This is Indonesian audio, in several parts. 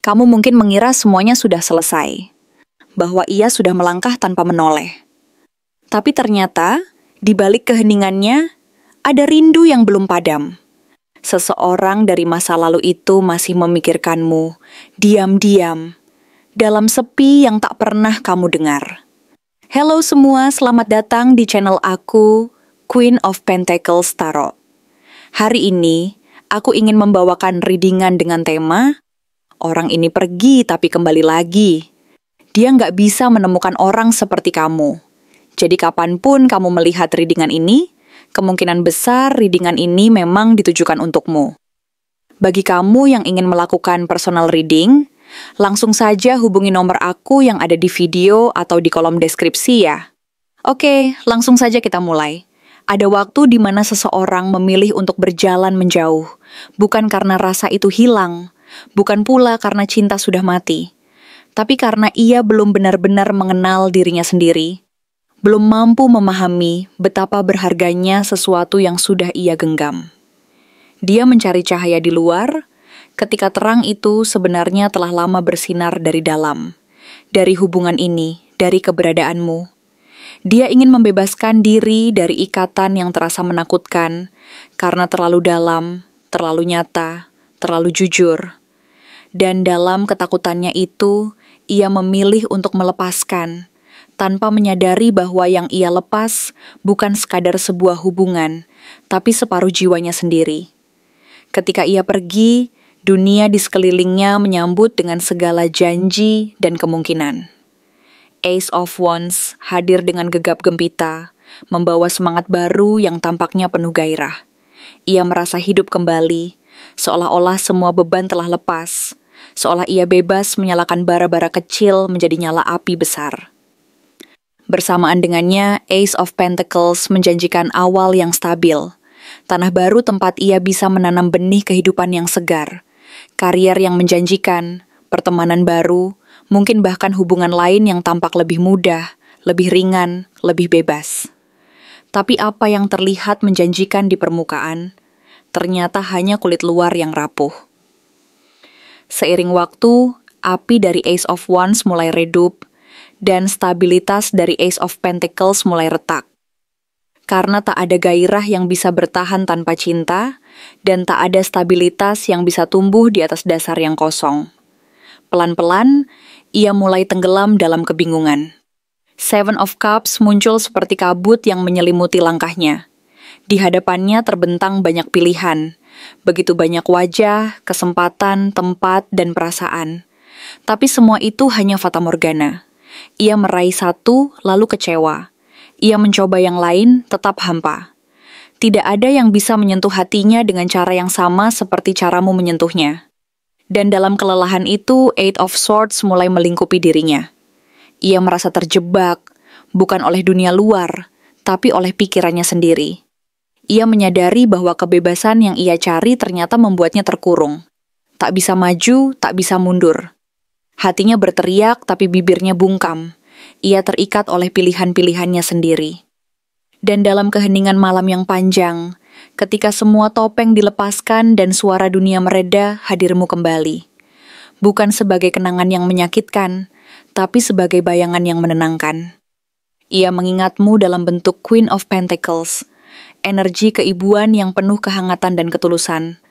Kamu mungkin mengira semuanya sudah selesai, bahwa ia sudah melangkah tanpa menoleh. Tapi ternyata, di balik keheningannya, ada rindu yang belum padam. Seseorang dari masa lalu itu masih memikirkanmu, diam-diam, dalam sepi yang tak pernah kamu dengar. Halo semua, selamat datang di channel aku, Queen of Pentacles Tarot. Hari ini, aku ingin membawakan readingan dengan tema orang ini pergi tapi kembali lagi. Dia nggak bisa menemukan orang seperti kamu. Jadi kapanpun kamu melihat readingan ini, kemungkinan besar readingan ini memang ditujukan untukmu. Bagi kamu yang ingin melakukan personal reading, langsung saja hubungi nomor aku yang ada di video atau di kolom deskripsi ya. Oke, langsung saja kita mulai. Ada waktu di mana seseorang memilih untuk berjalan menjauh, bukan karena rasa itu hilang, bukan pula karena cinta sudah mati, tapi karena ia belum benar-benar mengenal dirinya sendiri, belum mampu memahami betapa berharganya sesuatu yang sudah ia genggam. Dia mencari cahaya di luar, ketika terang itu sebenarnya telah lama bersinar dari dalam, dari hubungan ini, dari keberadaanmu. Dia ingin membebaskan diri dari ikatan yang terasa menakutkan, karena terlalu dalam, terlalu nyata, terlalu jujur. Dan dalam ketakutannya itu, ia memilih untuk melepaskan, tanpa menyadari bahwa yang ia lepas bukan sekadar sebuah hubungan, tapi separuh jiwanya sendiri. Ketika ia pergi, dunia di sekelilingnya menyambut dengan segala janji dan kemungkinan. Ace of Wands hadir dengan gegap gempita, membawa semangat baru yang tampaknya penuh gairah. Ia merasa hidup kembali, seolah-olah semua beban telah lepas, seolah ia bebas menyalakan bara-bara kecil menjadi nyala api besar. Bersamaan dengannya, Ace of Pentacles menjanjikan awal yang stabil, tanah baru tempat ia bisa menanam benih kehidupan yang segar, karier yang menjanjikan, pertemanan baru, mungkin bahkan hubungan lain yang tampak lebih mudah, lebih ringan, lebih bebas. Tapi apa yang terlihat menjanjikan di permukaan, ternyata hanya kulit luar yang rapuh. Seiring waktu, api dari Ace of Wands mulai redup, dan stabilitas dari Ace of Pentacles mulai retak. Karena tak ada gairah yang bisa bertahan tanpa cinta, dan tak ada stabilitas yang bisa tumbuh di atas dasar yang kosong. Pelan-pelan, ia mulai tenggelam dalam kebingungan. Seven of Cups muncul seperti kabut yang menyelimuti langkahnya. Di hadapannya terbentang banyak pilihan, begitu banyak wajah, kesempatan, tempat, dan perasaan. Tapi semua itu hanya fatamorgana. Ia meraih satu, lalu kecewa. Ia mencoba yang lain, tetap hampa. Tidak ada yang bisa menyentuh hatinya dengan cara yang sama seperti caramu menyentuhnya. Dan dalam kelelahan itu, Eight of Swords mulai melingkupi dirinya. Ia merasa terjebak, bukan oleh dunia luar, tapi oleh pikirannya sendiri. Ia menyadari bahwa kebebasan yang ia cari ternyata membuatnya terkurung. Tak bisa maju, tak bisa mundur. Hatinya berteriak, tapi bibirnya bungkam. Ia terikat oleh pilihan-pilihannya sendiri. Dan dalam keheningan malam yang panjang, ketika semua topeng dilepaskan dan suara dunia mereda, hadirmu kembali. Bukan sebagai kenangan yang menyakitkan, tapi sebagai bayangan yang menenangkan. Ia mengingatmu dalam bentuk Queen of Pentacles, energi keibuan yang penuh kehangatan dan ketulusan,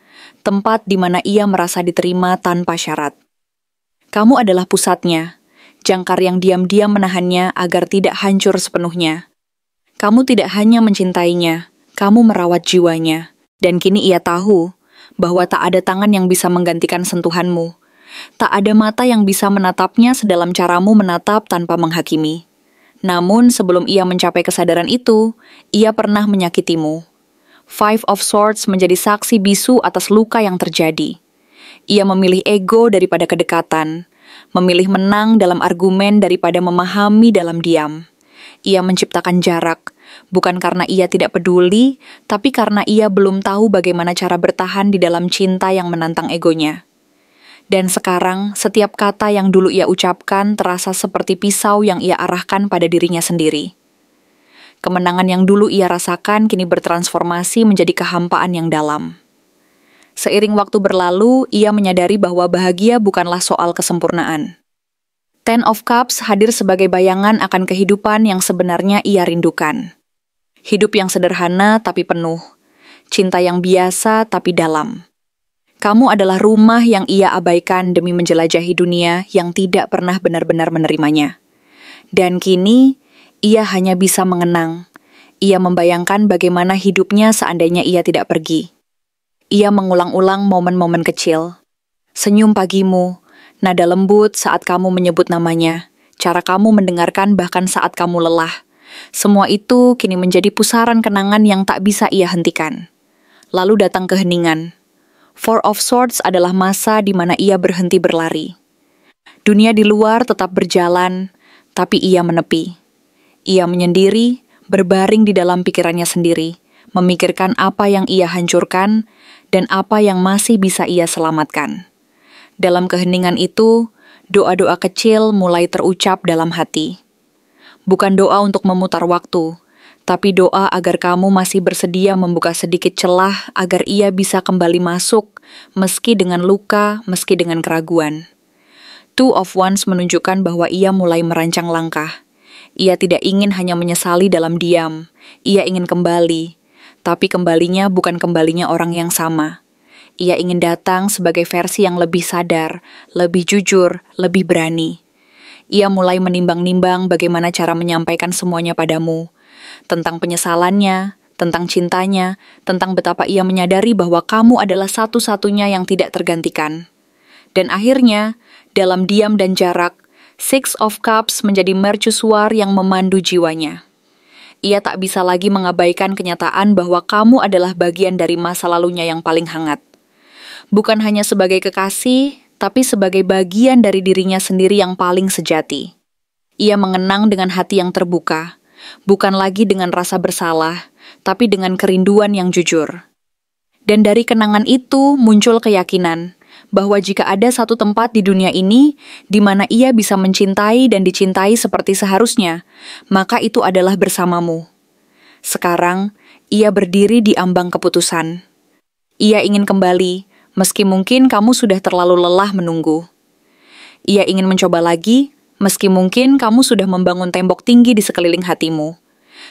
tempat di mana ia merasa diterima tanpa syarat. Kamu adalah pusatnya, jangkar yang diam-diam menahannya agar tidak hancur sepenuhnya. Kamu tidak hanya mencintainya, kamu merawat jiwanya, dan kini ia tahu bahwa tak ada tangan yang bisa menggantikan sentuhanmu. Tak ada mata yang bisa menatapnya sedalam caramu menatap tanpa menghakimi. Namun sebelum ia mencapai kesadaran itu, ia pernah menyakitimu. Five of Swords menjadi saksi bisu atas luka yang terjadi. Ia memilih ego daripada kedekatan, memilih menang dalam argumen daripada memahami dalam diam. Ia menciptakan jarak, bukan karena ia tidak peduli, tapi karena ia belum tahu bagaimana cara bertahan di dalam cinta yang menantang egonya. Dan sekarang, setiap kata yang dulu ia ucapkan terasa seperti pisau yang ia arahkan pada dirinya sendiri. Kemenangan yang dulu ia rasakan kini bertransformasi menjadi kehampaan yang dalam. Seiring waktu berlalu, ia menyadari bahwa bahagia bukanlah soal kesempurnaan. Ten of Cups hadir sebagai bayangan akan kehidupan yang sebenarnya ia rindukan. Hidup yang sederhana tapi penuh. Cinta yang biasa tapi dalam. Kamu adalah rumah yang ia abaikan demi menjelajahi dunia yang tidak pernah benar-benar menerimanya. Dan kini, ia hanya bisa mengenang. Ia membayangkan bagaimana hidupnya seandainya ia tidak pergi. Ia mengulang-ulang momen-momen kecil. Senyum pagimu, nada lembut saat kamu menyebut namanya, cara kamu mendengarkan bahkan saat kamu lelah. Semua itu kini menjadi pusaran kenangan yang tak bisa ia hentikan. Lalu datang keheningan. Four of Swords adalah masa di mana ia berhenti berlari. Dunia di luar tetap berjalan, tapi ia menepi. Ia menyendiri, berbaring di dalam pikirannya sendiri, memikirkan apa yang ia hancurkan dan apa yang masih bisa ia selamatkan. Dalam keheningan itu, doa-doa kecil mulai terucap dalam hati. Bukan doa untuk memutar waktu, tapi doa agar kamu masih bersedia membuka sedikit celah agar ia bisa kembali masuk, meski dengan luka, meski dengan keraguan. Two of Wands menunjukkan bahwa ia mulai merancang langkah. Ia tidak ingin hanya menyesali dalam diam, ia ingin kembali. Tapi kembalinya bukan kembalinya orang yang sama. Ia ingin datang sebagai versi yang lebih sadar, lebih jujur, lebih berani. Ia mulai menimbang-nimbang bagaimana cara menyampaikan semuanya padamu. Tentang penyesalannya, tentang cintanya, tentang betapa ia menyadari bahwa kamu adalah satu-satunya yang tidak tergantikan. Dan akhirnya, dalam diam dan jarak, Six of Cups menjadi mercusuar yang memandu jiwanya. Ia tak bisa lagi mengabaikan kenyataan bahwa kamu adalah bagian dari masa lalunya yang paling hangat. Bukan hanya sebagai kekasih, tapi sebagai bagian dari dirinya sendiri yang paling sejati. Ia mengenang dengan hati yang terbuka, bukan lagi dengan rasa bersalah, tapi dengan kerinduan yang jujur. Dan dari kenangan itu muncul keyakinan bahwa jika ada satu tempat di dunia ini di mana ia bisa mencintai dan dicintai seperti seharusnya, maka itu adalah bersamamu. Sekarang, ia berdiri di ambang keputusan. Ia ingin kembali, meski mungkin kamu sudah terlalu lelah menunggu. Ia ingin mencoba lagi, meski mungkin kamu sudah membangun tembok tinggi di sekeliling hatimu.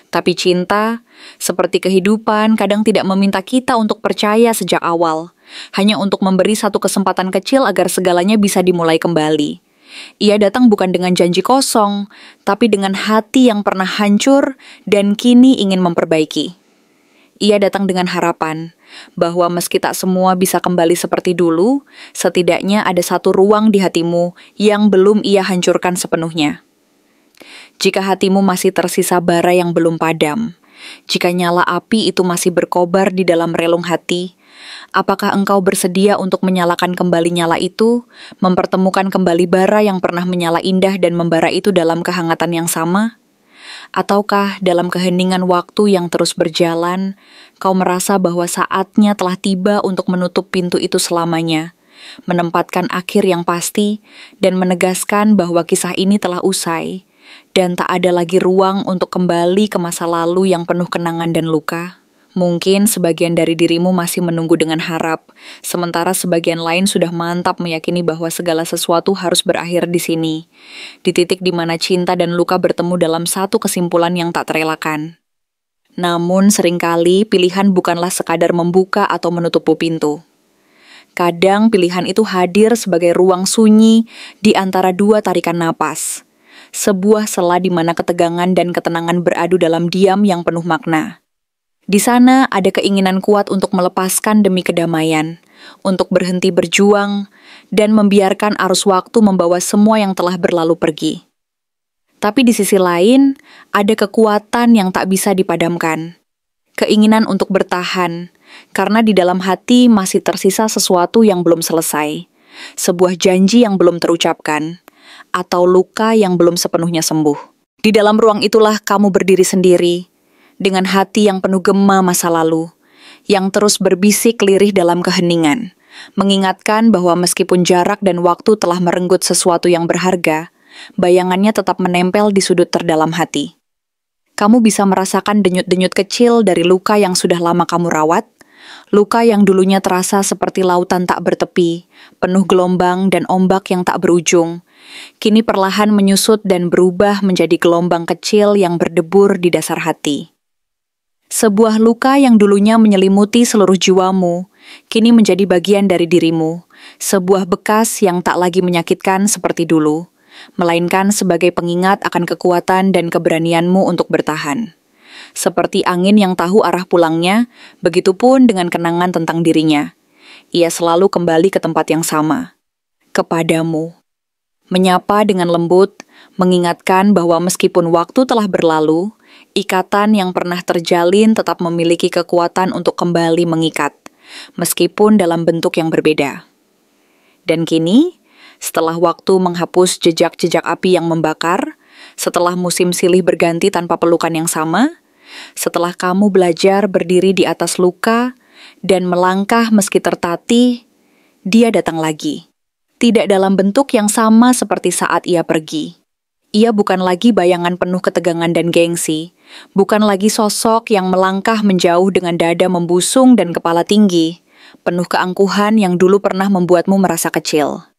Tapi cinta, seperti kehidupan, kadang tidak meminta kita untuk percaya sejak awal, hanya untuk memberi satu kesempatan kecil agar segalanya bisa dimulai kembali. Ia datang bukan dengan janji kosong, tapi dengan hati yang pernah hancur dan kini ingin memperbaiki. Ia datang dengan harapan bahwa meski tak semua bisa kembali seperti dulu, setidaknya ada satu ruang di hatimu yang belum ia hancurkan sepenuhnya. Jika hatimu masih tersisa bara yang belum padam, jika nyala api itu masih berkobar di dalam relung hati, apakah engkau bersedia untuk menyalakan kembali nyala itu, mempertemukan kembali bara yang pernah menyala indah dan membara itu dalam kehangatan yang sama? Ataukah dalam keheningan waktu yang terus berjalan, kau merasa bahwa saatnya telah tiba untuk menutup pintu itu selamanya, menempatkan akhir yang pasti, dan menegaskan bahwa kisah ini telah usai, dan tak ada lagi ruang untuk kembali ke masa lalu yang penuh kenangan dan luka? Mungkin sebagian dari dirimu masih menunggu dengan harap, sementara sebagian lain sudah mantap meyakini bahwa segala sesuatu harus berakhir di sini, di titik di mana cinta dan luka bertemu dalam satu kesimpulan yang tak terelakkan. Namun seringkali pilihan bukanlah sekadar membuka atau menutup pintu. Kadang pilihan itu hadir sebagai ruang sunyi di antara dua tarikan napas, sebuah sela di mana ketegangan dan ketenangan beradu dalam diam yang penuh makna. Di sana ada keinginan kuat untuk melepaskan demi kedamaian, untuk berhenti berjuang, dan membiarkan arus waktu membawa semua yang telah berlalu pergi. Tapi di sisi lain, ada kekuatan yang tak bisa dipadamkan. Keinginan untuk bertahan, karena di dalam hati masih tersisa sesuatu yang belum selesai, sebuah janji yang belum terucapkan, atau luka yang belum sepenuhnya sembuh. Di dalam ruang itulah kamu berdiri sendiri, dengan hati yang penuh gema masa lalu, yang terus berbisik lirih dalam keheningan, mengingatkan bahwa meskipun jarak dan waktu telah merenggut sesuatu yang berharga, bayangannya tetap menempel di sudut terdalam hati. Kamu bisa merasakan denyut-denyut kecil dari luka yang sudah lama kamu rawat, Luka yang dulunya terasa seperti lautan tak bertepi, penuh gelombang dan ombak yang tak berujung, kini perlahan menyusut dan berubah menjadi gelombang kecil yang berdebur di dasar hati. Sebuah luka yang dulunya menyelimuti seluruh jiwamu, kini menjadi bagian dari dirimu, sebuah bekas yang tak lagi menyakitkan seperti dulu, melainkan sebagai pengingat akan kekuatan dan keberanianmu untuk bertahan. Seperti angin yang tahu arah pulangnya, begitupun dengan kenangan tentang dirinya. Ia selalu kembali ke tempat yang sama, kepadamu. Menyapa dengan lembut, mengingatkan bahwa meskipun waktu telah berlalu, ikatan yang pernah terjalin tetap memiliki kekuatan untuk kembali mengikat, meskipun dalam bentuk yang berbeda. Dan kini, setelah waktu menghapus jejak-jejak api yang membakar, setelah musim silih berganti tanpa pelukan yang sama, setelah kamu belajar berdiri di atas luka dan melangkah meski tertatih, dia datang lagi. Tidak dalam bentuk yang sama seperti saat ia pergi. Ia bukan lagi bayangan penuh ketegangan dan gengsi, bukan lagi sosok yang melangkah menjauh dengan dada membusung dan kepala tinggi, penuh keangkuhan yang dulu pernah membuatmu merasa kecil.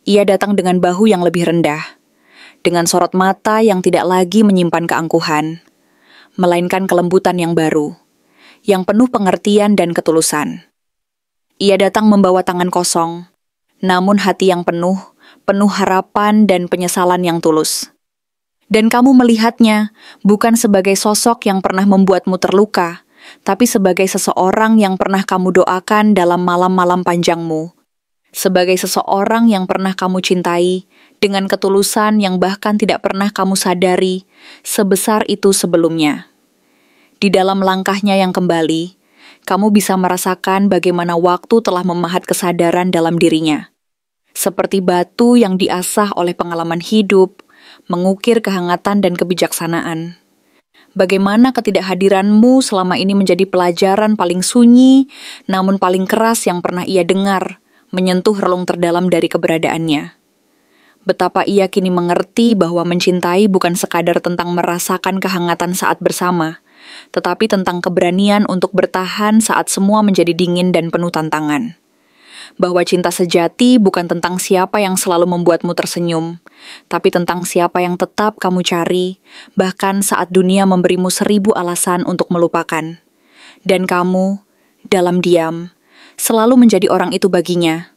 Ia datang dengan bahu yang lebih rendah, dengan sorot mata yang tidak lagi menyimpan keangkuhan, melainkan kelembutan yang baru, yang penuh pengertian dan ketulusan. Ia datang membawa tangan kosong, namun hati yang penuh harapan dan penyesalan yang tulus. Dan kamu melihatnya bukan sebagai sosok yang pernah membuatmu terluka, tapi sebagai seseorang yang pernah kamu doakan dalam malam-malam panjangmu, sebagai seseorang yang pernah kamu cintai dengan ketulusan yang bahkan tidak pernah kamu sadari sebesar itu sebelumnya. Di dalam langkahnya yang kembali, kamu bisa merasakan bagaimana waktu telah memahat kesadaran dalam dirinya. Seperti batu yang diasah oleh pengalaman hidup, mengukir kehangatan dan kebijaksanaan. Bagaimana ketidakhadiranmu selama ini menjadi pelajaran paling sunyi, namun paling keras yang pernah ia dengar, menyentuh relung terdalam dari keberadaannya. Betapa ia kini mengerti bahwa mencintai bukan sekadar tentang merasakan kehangatan saat bersama, tetapi tentang keberanian untuk bertahan saat semua menjadi dingin dan penuh tantangan. Bahwa cinta sejati bukan tentang siapa yang selalu membuatmu tersenyum, tapi tentang siapa yang tetap kamu cari, bahkan saat dunia memberimu 1000 alasan untuk melupakan. Dan kamu, dalam diam, selalu menjadi orang itu baginya.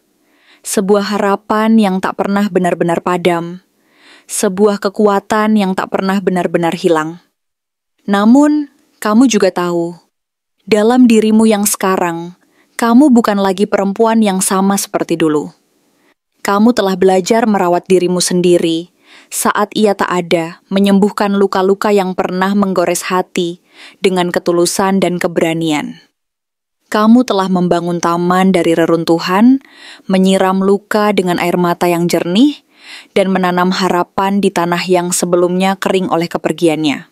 Sebuah harapan yang tak pernah benar-benar padam, sebuah kekuatan yang tak pernah benar-benar hilang. Namun, kamu juga tahu, dalam dirimu yang sekarang, kamu bukan lagi perempuan yang sama seperti dulu. Kamu telah belajar merawat dirimu sendiri saat ia tak ada, menyembuhkan luka-luka yang pernah menggores hati dengan ketulusan dan keberanian. Kamu telah membangun taman dari reruntuhan, menyiram luka dengan air mata yang jernih, dan menanam harapan di tanah yang sebelumnya kering oleh kepergiannya.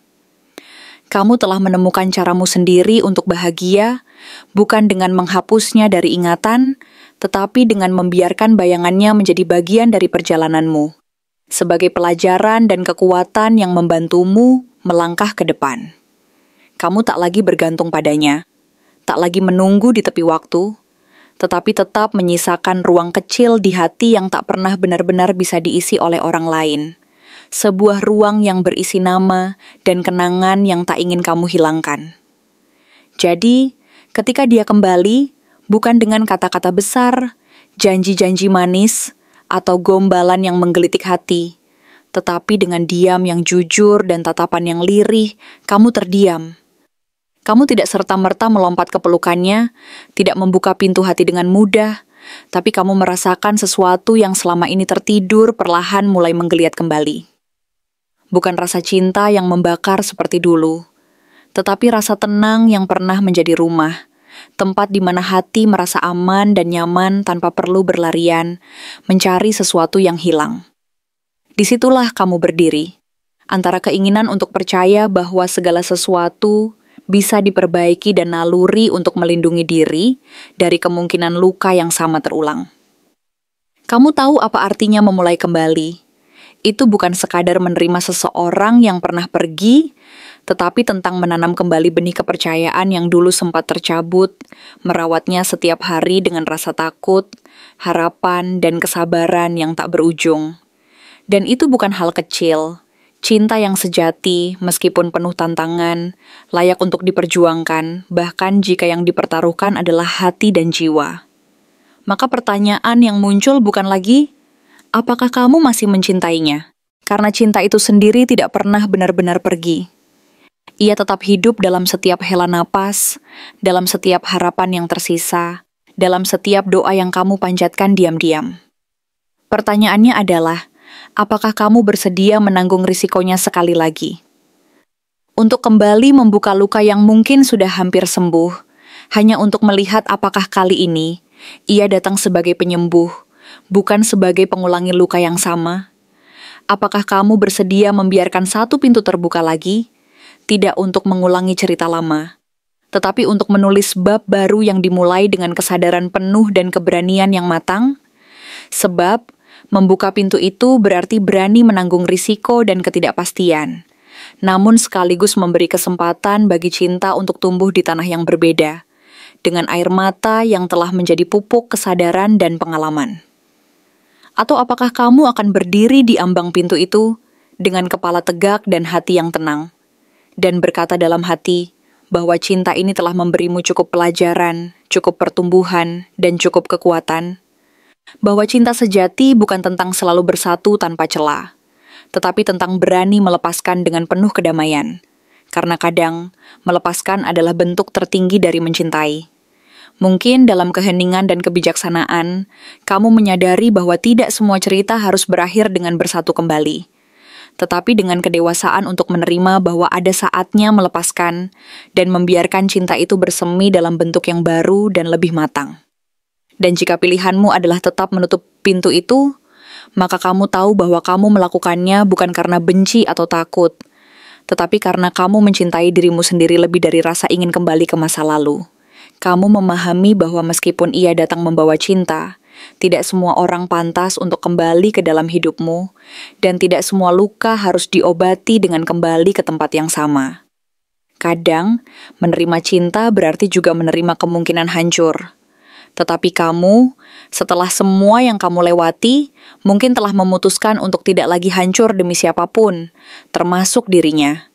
Kamu telah menemukan caramu sendiri untuk bahagia, bukan dengan menghapusnya dari ingatan, tetapi dengan membiarkan bayangannya menjadi bagian dari perjalananmu, sebagai pelajaran dan kekuatan yang membantumu melangkah ke depan. Kamu tak lagi bergantung padanya, tak lagi menunggu di tepi waktu, tetapi tetap menyisakan ruang kecil di hati yang tak pernah benar-benar bisa diisi oleh orang lain. Sebuah ruang yang berisi nama dan kenangan yang tak ingin kamu hilangkan. Jadi, ketika dia kembali, bukan dengan kata-kata besar, janji-janji manis, atau gombalan yang menggelitik hati, tetapi dengan diam yang jujur dan tatapan yang lirih, kamu terdiam. Kamu tidak serta-merta melompat ke pelukannya, tidak membuka pintu hati dengan mudah, tapi kamu merasakan sesuatu yang selama ini tertidur perlahan mulai menggeliat kembali. Bukan rasa cinta yang membakar seperti dulu, tetapi rasa tenang yang pernah menjadi rumah, tempat di mana hati merasa aman dan nyaman tanpa perlu berlarian, mencari sesuatu yang hilang. Disitulah kamu berdiri, antara keinginan untuk percaya bahwa segala sesuatu bisa diperbaiki dan naluri untuk melindungi diri dari kemungkinan luka yang sama terulang. Kamu tahu apa artinya memulai kembali. Itu bukan sekadar menerima seseorang yang pernah pergi, tetapi tentang menanam kembali benih kepercayaan yang dulu sempat tercabut, merawatnya setiap hari dengan rasa takut, harapan, dan kesabaran yang tak berujung. Dan itu bukan hal kecil. Cinta yang sejati, meskipun penuh tantangan, layak untuk diperjuangkan, bahkan jika yang dipertaruhkan adalah hati dan jiwa. Maka pertanyaan yang muncul bukan lagi, apakah kamu masih mencintainya? Karena cinta itu sendiri tidak pernah benar-benar pergi. Ia tetap hidup dalam setiap hela napas, dalam setiap harapan yang tersisa, dalam setiap doa yang kamu panjatkan diam-diam. Pertanyaannya adalah, apakah kamu bersedia menanggung risikonya sekali lagi? Untuk kembali membuka luka yang mungkin sudah hampir sembuh, hanya untuk melihat apakah kali ini ia datang sebagai penyembuh, bukan sebagai pengulangi luka yang sama. Apakah kamu bersedia membiarkan satu pintu terbuka lagi? Tidak untuk mengulangi cerita lama, tetapi untuk menulis bab baru yang dimulai dengan kesadaran penuh dan keberanian yang matang? Sebab, membuka pintu itu berarti berani menanggung risiko dan ketidakpastian, namun sekaligus memberi kesempatan bagi cinta untuk tumbuh di tanah yang berbeda, dengan air mata yang telah menjadi pupuk kesadaran dan pengalaman. Atau apakah kamu akan berdiri di ambang pintu itu dengan kepala tegak dan hati yang tenang, dan berkata dalam hati bahwa cinta ini telah memberimu cukup pelajaran, cukup pertumbuhan, dan cukup kekuatan? Bahwa cinta sejati bukan tentang selalu bersatu tanpa celah, tetapi tentang berani melepaskan dengan penuh kedamaian. Karena kadang, melepaskan adalah bentuk tertinggi dari mencintai. Mungkin dalam keheningan dan kebijaksanaan, kamu menyadari bahwa tidak semua cerita harus berakhir dengan bersatu kembali. Tetapi dengan kedewasaan untuk menerima bahwa ada saatnya melepaskan dan membiarkan cinta itu bersemi dalam bentuk yang baru dan lebih matang. Dan jika pilihanmu adalah tetap menutup pintu itu, maka kamu tahu bahwa kamu melakukannya bukan karena benci atau takut, tetapi karena kamu mencintai dirimu sendiri lebih dari rasa ingin kembali ke masa lalu. Kamu memahami bahwa meskipun ia datang membawa cinta, tidak semua orang pantas untuk kembali ke dalam hidupmu, dan tidak semua luka harus diobati dengan kembali ke tempat yang sama. Kadang, menerima cinta berarti juga menerima kemungkinan hancur. Tetapi kamu, setelah semua yang kamu lewati, mungkin telah memutuskan untuk tidak lagi hancur demi siapapun, termasuk dirinya.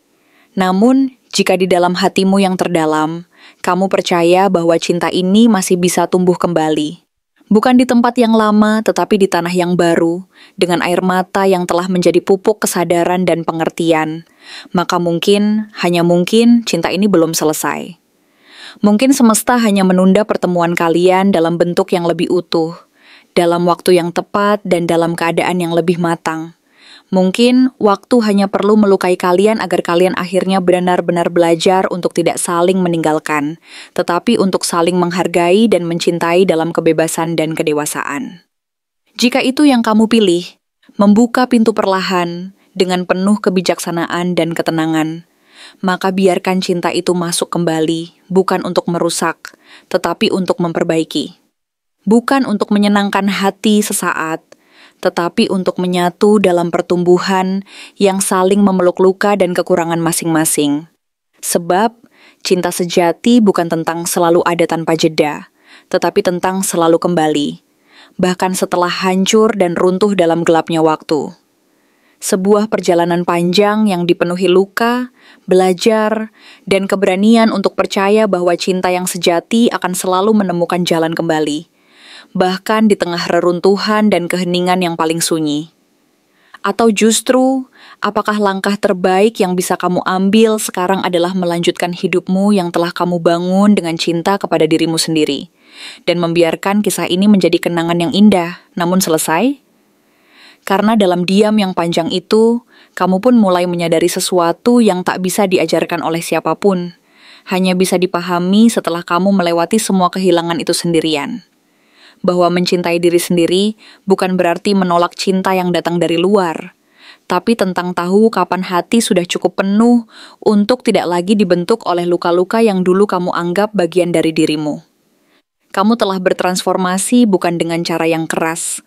Namun, jika di dalam hatimu yang terdalam, kamu percaya bahwa cinta ini masih bisa tumbuh kembali. Bukan di tempat yang lama, tetapi di tanah yang baru, dengan air mata yang telah menjadi pupuk kesadaran dan pengertian, maka mungkin, hanya mungkin, cinta ini belum selesai. Mungkin semesta hanya menunda pertemuan kalian dalam bentuk yang lebih utuh, dalam waktu yang tepat dan dalam keadaan yang lebih matang. Mungkin waktu hanya perlu melukai kalian agar kalian akhirnya benar-benar belajar untuk tidak saling meninggalkan, tetapi untuk saling menghargai dan mencintai dalam kebebasan dan kedewasaan. Jika itu yang kamu pilih, membuka pintu perlahan dengan penuh kebijaksanaan dan ketenangan, maka biarkan cinta itu masuk kembali, bukan untuk merusak, tetapi untuk memperbaiki. Bukan untuk menyenangkan hati sesaat, tetapi untuk menyatu dalam pertumbuhan yang saling memeluk luka dan kekurangan masing-masing. Sebab, cinta sejati bukan tentang selalu ada tanpa jeda, tetapi tentang selalu kembali, bahkan setelah hancur dan runtuh dalam gelapnya waktu. Sebuah perjalanan panjang yang dipenuhi luka, belajar, dan keberanian untuk percaya bahwa cinta yang sejati akan selalu menemukan jalan kembali, bahkan di tengah reruntuhan dan keheningan yang paling sunyi. Atau justru, apakah langkah terbaik yang bisa kamu ambil sekarang adalah melanjutkan hidupmu yang telah kamu bangun dengan cinta kepada dirimu sendiri, dan membiarkan kisah ini menjadi kenangan yang indah, namun selesai? Karena dalam diam yang panjang itu, kamu pun mulai menyadari sesuatu yang tak bisa diajarkan oleh siapapun, hanya bisa dipahami setelah kamu melewati semua kehilangan itu sendirian. Bahwa mencintai diri sendiri bukan berarti menolak cinta yang datang dari luar, tapi tentang tahu kapan hati sudah cukup penuh untuk tidak lagi dibentuk oleh luka-luka yang dulu kamu anggap bagian dari dirimu. Kamu telah bertransformasi bukan dengan cara yang keras,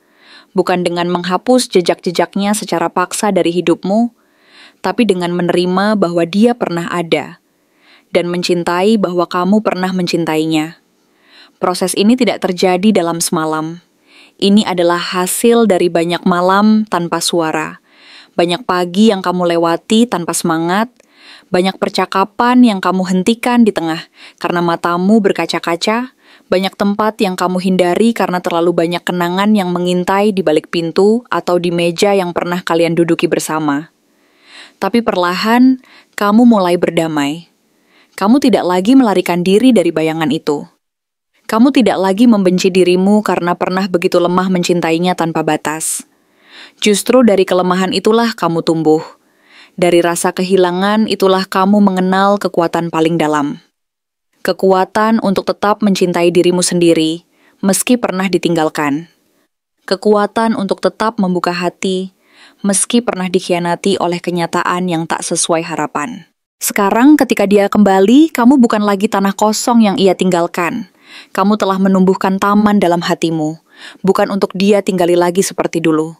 bukan dengan menghapus jejak-jejaknya secara paksa dari hidupmu, tapi dengan menerima bahwa dia pernah ada, dan mencintai bahwa kamu pernah mencintainya. Proses ini tidak terjadi dalam semalam. Ini adalah hasil dari banyak malam tanpa suara, banyak pagi yang kamu lewati tanpa semangat, banyak percakapan yang kamu hentikan di tengah karena matamu berkaca-kaca, banyak tempat yang kamu hindari karena terlalu banyak kenangan yang mengintai di balik pintu atau di meja yang pernah kalian duduki bersama. Tapi perlahan, kamu mulai berdamai. Kamu tidak lagi melarikan diri dari bayangan itu. Kamu tidak lagi membenci dirimu karena pernah begitu lemah mencintainya tanpa batas. Justru dari kelemahan itulah kamu tumbuh. Dari rasa kehilangan itulah kamu mengenal kekuatan paling dalam. Kekuatan untuk tetap mencintai dirimu sendiri, meski pernah ditinggalkan. Kekuatan untuk tetap membuka hati, meski pernah dikhianati oleh kenyataan yang tak sesuai harapan. Sekarang ketika dia kembali, kamu bukan lagi tanah kosong yang ia tinggalkan. Kamu telah menumbuhkan taman dalam hatimu, bukan untuk dia tinggali lagi seperti dulu,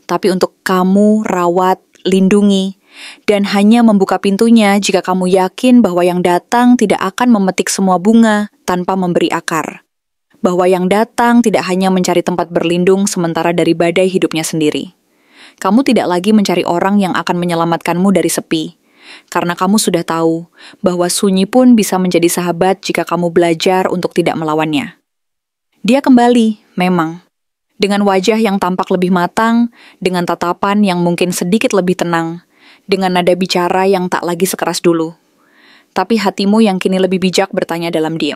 tapi untuk kamu rawat, lindungi, dan hanya membuka pintunya jika kamu yakin bahwa yang datang tidak akan memetik semua bunga tanpa memberi akar. Bahwa yang datang tidak hanya mencari tempat berlindung sementara dari badai hidupnya sendiri. Kamu tidak lagi mencari orang yang akan menyelamatkanmu dari sepi. Karena kamu sudah tahu bahwa sunyi pun bisa menjadi sahabat jika kamu belajar untuk tidak melawannya. Dia kembali, memang. Dengan wajah yang tampak lebih matang, dengan tatapan yang mungkin sedikit lebih tenang, dengan nada bicara yang tak lagi sekeras dulu. Tapi hatimu yang kini lebih bijak bertanya dalam diam.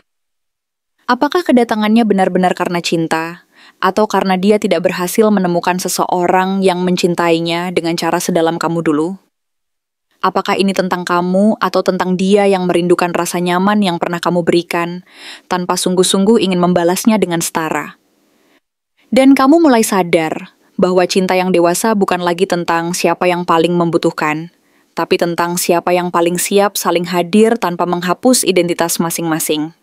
Apakah kedatangannya benar-benar karena cinta, atau karena dia tidak berhasil menemukan seseorang yang mencintainya dengan cara sedalam kamu dulu? Apakah ini tentang kamu atau tentang dia yang merindukan rasa nyaman yang pernah kamu berikan, tanpa sungguh-sungguh ingin membalasnya dengan setara? Dan kamu mulai sadar bahwa cinta yang dewasa bukan lagi tentang siapa yang paling membutuhkan, tapi tentang siapa yang paling siap saling hadir tanpa menghapus identitas masing-masing.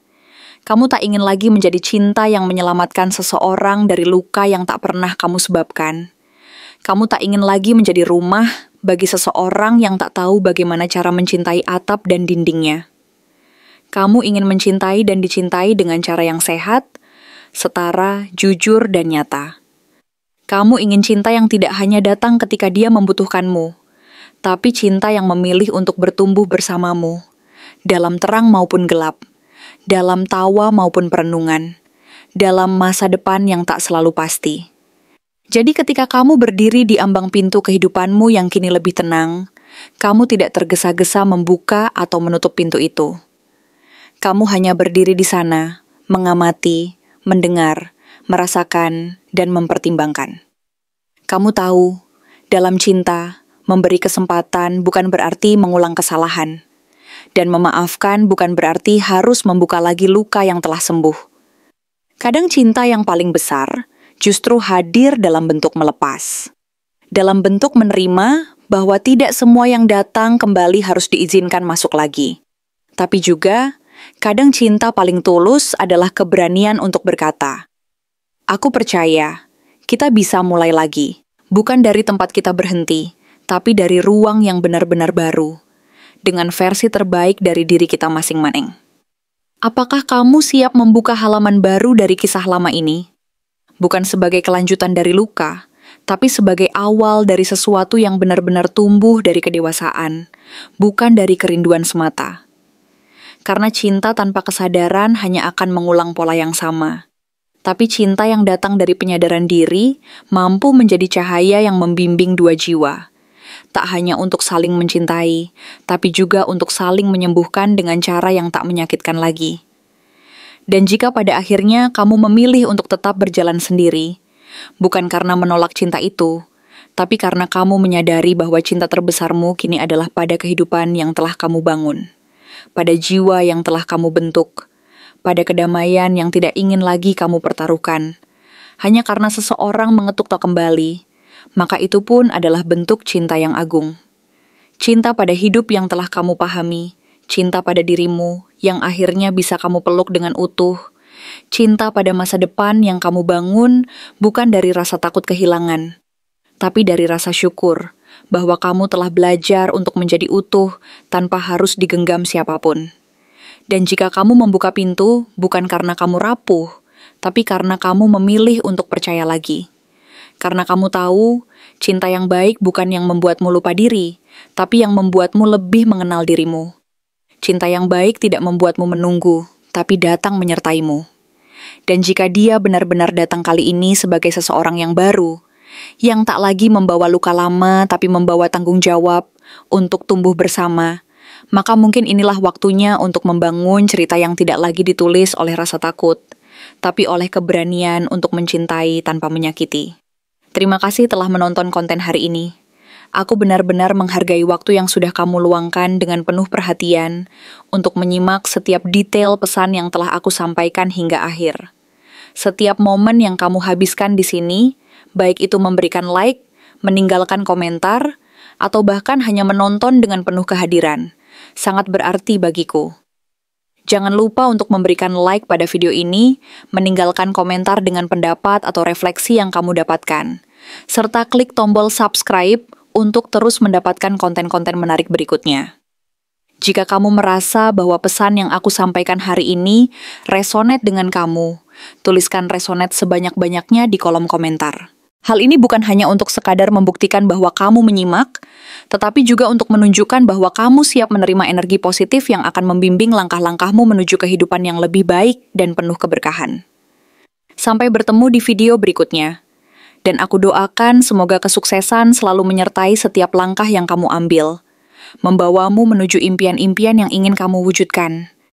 Kamu tak ingin lagi menjadi cinta yang menyelamatkan seseorang dari luka yang tak pernah kamu sebabkan. Kamu tak ingin lagi menjadi rumah bagi seseorang yang tak tahu bagaimana cara mencintai atap dan dindingnya. Kamu ingin mencintai dan dicintai dengan cara yang sehat, setara, jujur, dan nyata. Kamu ingin cinta yang tidak hanya datang ketika dia membutuhkanmu, tapi cinta yang memilih untuk bertumbuh bersamamu, dalam terang maupun gelap, dalam tawa maupun perenungan, dalam masa depan yang tak selalu pasti. Jadi ketika kamu berdiri di ambang pintu kehidupanmu yang kini lebih tenang, kamu tidak tergesa-gesa membuka atau menutup pintu itu. Kamu hanya berdiri di sana, mengamati, mendengar, merasakan, dan mempertimbangkan. Kamu tahu, dalam cinta, memberi kesempatan bukan berarti mengulang kesalahan, dan memaafkan bukan berarti harus membuka lagi luka yang telah sembuh. Kadang cinta yang paling besar justru hadir dalam bentuk melepas. Dalam bentuk menerima bahwa tidak semua yang datang kembali harus diizinkan masuk lagi. Tapi juga, kadang cinta paling tulus adalah keberanian untuk berkata, "Aku percaya, kita bisa mulai lagi. Bukan dari tempat kita berhenti, tapi dari ruang yang benar-benar baru. Dengan versi terbaik dari diri kita masing-masing." Apakah kamu siap membuka halaman baru dari kisah lama ini? Bukan sebagai kelanjutan dari luka, tapi sebagai awal dari sesuatu yang benar-benar tumbuh dari kedewasaan, bukan dari kerinduan semata. Karena cinta tanpa kesadaran hanya akan mengulang pola yang sama. Tapi cinta yang datang dari penyadaran diri mampu menjadi cahaya yang membimbing dua jiwa. Tak hanya untuk saling mencintai, tapi juga untuk saling menyembuhkan dengan cara yang tak menyakitkan lagi. Dan jika pada akhirnya kamu memilih untuk tetap berjalan sendiri, bukan karena menolak cinta itu, tapi karena kamu menyadari bahwa cinta terbesarmu kini adalah pada kehidupan yang telah kamu bangun, pada jiwa yang telah kamu bentuk, pada kedamaian yang tidak ingin lagi kamu pertaruhkan, hanya karena seseorang mengetuk tak kembali, maka itu pun adalah bentuk cinta yang agung. Cinta pada hidup yang telah kamu pahami, cinta pada dirimu yang akhirnya bisa kamu peluk dengan utuh, cinta pada masa depan yang kamu bangun bukan dari rasa takut kehilangan, tapi dari rasa syukur bahwa kamu telah belajar untuk menjadi utuh tanpa harus digenggam siapapun. Dan jika kamu membuka pintu, bukan karena kamu rapuh, tapi karena kamu memilih untuk percaya lagi. Karena kamu tahu, cinta yang baik bukan yang membuatmu lupa diri, tapi yang membuatmu lebih mengenal dirimu. Cinta yang baik tidak membuatmu menunggu, tapi datang menyertaimu. Dan jika dia benar-benar datang kali ini sebagai seseorang yang baru, yang tak lagi membawa luka lama, tapi membawa tanggung jawab untuk tumbuh bersama, maka mungkin inilah waktunya untuk membangun cerita yang tidak lagi ditulis oleh rasa takut, tapi oleh keberanian untuk mencintai tanpa menyakiti. Terima kasih telah menonton konten hari ini. Aku benar-benar menghargai waktu yang sudah kamu luangkan dengan penuh perhatian untuk menyimak setiap detail pesan yang telah aku sampaikan hingga akhir. Setiap momen yang kamu habiskan di sini, baik itu memberikan like, meninggalkan komentar, atau bahkan hanya menonton dengan penuh kehadiran, sangat berarti bagiku. Jangan lupa untuk memberikan like pada video ini, meninggalkan komentar dengan pendapat atau refleksi yang kamu dapatkan, serta klik tombol subscribe untuk terus mendapatkan konten-konten menarik berikutnya. Jika kamu merasa bahwa pesan yang aku sampaikan hari ini resonate dengan kamu, tuliskan resonate sebanyak-banyaknya di kolom komentar. Hal ini bukan hanya untuk sekadar membuktikan bahwa kamu menyimak, tetapi juga untuk menunjukkan bahwa kamu siap menerima energi positif yang akan membimbing langkah-langkahmu menuju kehidupan yang lebih baik dan penuh keberkahan. Sampai bertemu di video berikutnya. Dan aku doakan semoga kesuksesan selalu menyertai setiap langkah yang kamu ambil, membawamu menuju impian-impian yang ingin kamu wujudkan.